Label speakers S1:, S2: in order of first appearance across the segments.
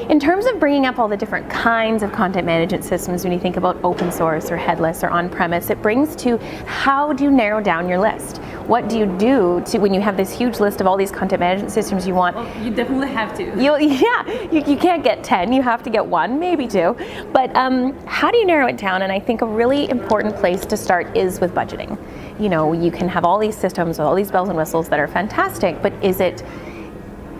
S1: In terms of bringing up all the different kinds of content management systems, when you think about open source or headless or on-premise, it brings to how do you narrow down your list? What do you do to, when you have this huge list of all these content management systems you want?
S2: Well, you definitely have to.
S1: You can't get 10, you have to get 1, maybe 2. But how do you narrow it down? And I think a really important place to start is with budgeting. You know, you can have all these systems with all these bells and whistles that are fantastic, but is it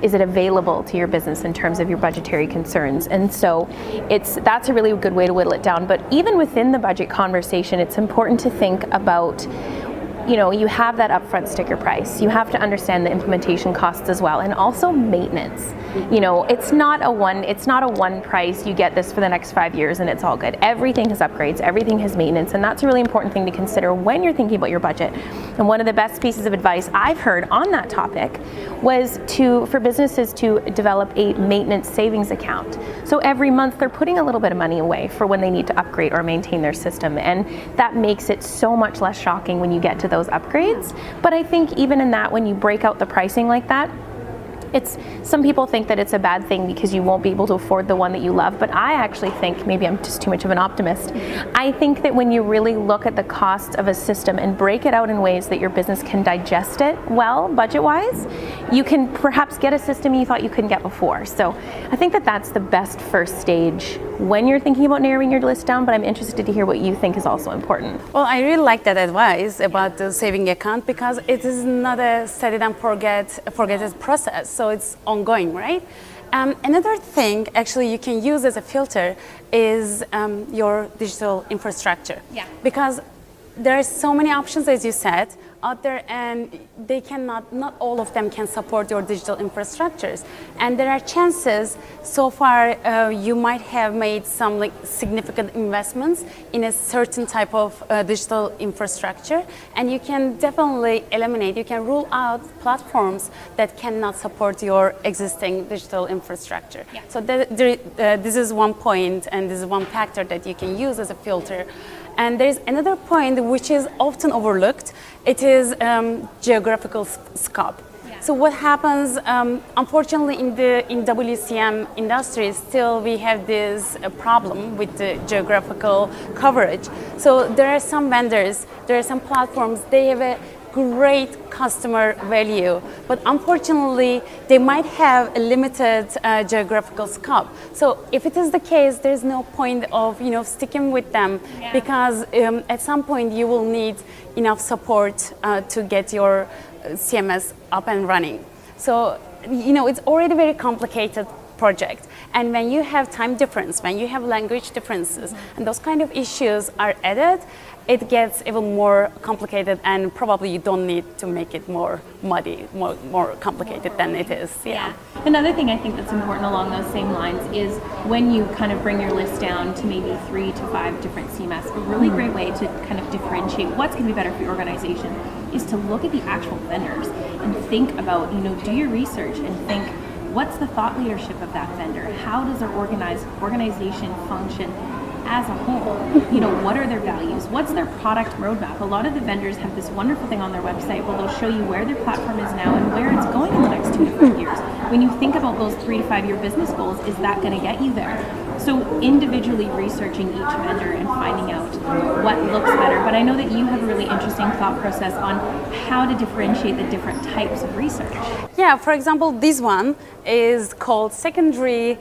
S1: available to your business in terms of your budgetary concerns? And so that's a really good way to whittle it down. But even within the budget conversation, it's important to think about, you know, you have that upfront sticker price. You have to understand the implementation costs as well, and also maintenance. You know, it's not a one price, you get this for the next 5 years and it's all good. Everything has upgrades, everything has maintenance, and that's a really important thing to consider when you're thinking about your budget. And one of the best pieces of advice I've heard on that topic was for businesses to develop a maintenance savings account. So every month they're putting a little bit of money away for when they need to upgrade or maintain their system, and that makes it so much less shocking when you get to those upgrades. But I think even in that, when you break out the pricing like that, some people think that it's a bad thing because you won't be able to afford the one that you love, but I actually think, maybe I'm just too much of an optimist, I think that when you really look at the cost of a system and break it out in ways that your business can digest it well, budget-wise, you can perhaps get a system you thought you couldn't get before. So I think that that's the best first stage when you're thinking about narrowing your list down, but I'm interested to hear what you think is also important.
S2: Well, I really like that advice about the saving account, because it is not a set it and forget it process. So it's ongoing, right? Another thing actually you can use as a filter is your digital infrastructure.
S1: Yeah.
S2: Because there are so many options, as you said, out there, and not all of them can support your digital infrastructures. And there are chances, so far you might have made some significant investments in a certain type of digital infrastructure, and you can definitely you can rule out platforms that cannot support your existing digital infrastructure.
S1: Yeah.
S2: So this is one point, and this is one factor that you can use as a filter. And there's another point which is often overlooked. It is geographical scope.
S1: Yeah.
S2: So what happens, unfortunately, in WCM industry, still we have this problem with the geographical coverage. So there are some vendors, there are some platforms, they have a great customer value, but unfortunately they might have a limited geographical scope. So if it is the case, there's no point of sticking with them, because at some point you will need enough support to get your CMS up and running. So it's already a very complicated project, and when you have time difference, when you have language differences, and those kind of issues are added, it gets even more complicated, and probably you don't need to make it more muddy, more complicated than it is. Yeah.
S1: Another thing I think that's important along those same lines is when you kind of bring your list down to maybe 3 to 5 different CMS, a really great way to kind of differentiate what's going to be better for your organization is to look at the actual vendors and think about, do your research and think, what's the thought leadership of that vendor? How does their organization function as a whole? What are their values? What's their product roadmap? A lot of the vendors have this wonderful thing on their website where they'll show you where their platform is now and where it's going in the next 2 to 5 years. When you think about those 3 to 5 year business goals, is that going to get you there? So individually researching each vendor and finding out what looks better. But I know that you have a really interesting thought process on how to differentiate the different types of research.
S2: Yeah, for example, this one is called secondary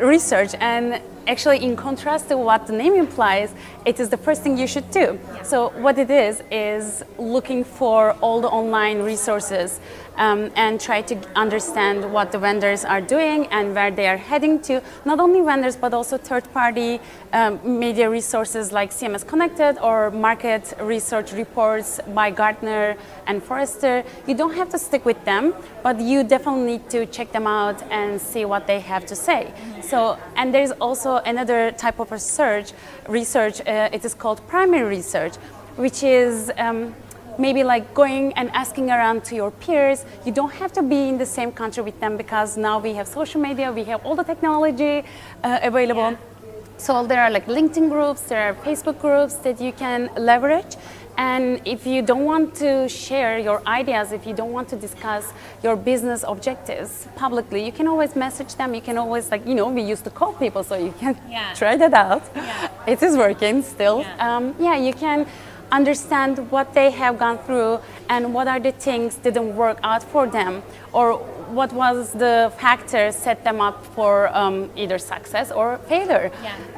S2: research, and actually, in contrast to what the name implies, it is the first thing you should do. So what it is looking for all the online resources and try to understand what the vendors are doing and where they are heading to. Not only vendors, but also third-party media resources like CMS-Connected or market research reports by Gartner and Forrester. You don't have to stick with them, but you definitely need to check them out and see what they have to say. So, and there's also another type of research. It is called primary research, which is maybe like going and asking around to your peers. You don't have to be in the same country with them, because now we have social media, we have all the technology available. So there are like LinkedIn groups, there are Facebook groups that you can leverage And if you don't want to share your ideas, if you don't want to discuss your business objectives publicly, you can always message them. You can always, like, we used to call people, so you can try that out.
S1: Yeah.
S2: It is working still.
S1: Yeah.
S2: You can understand what they have gone through and what are the things didn't work out for them, or what was the factor set them up for either success or failure.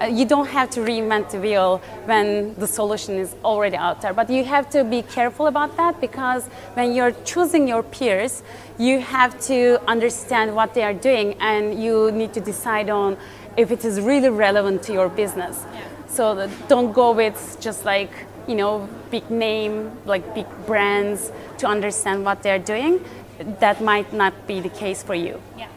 S2: You don't have to reinvent the wheel when the solution is already out there, but you have to be careful about that, because when you're choosing your peers, you have to understand what they are doing, and you need to decide on if it is really relevant to your business. So don't go with just like, big name, like big brands, to understand what they're doing. That might not be the case for you.
S1: Yeah.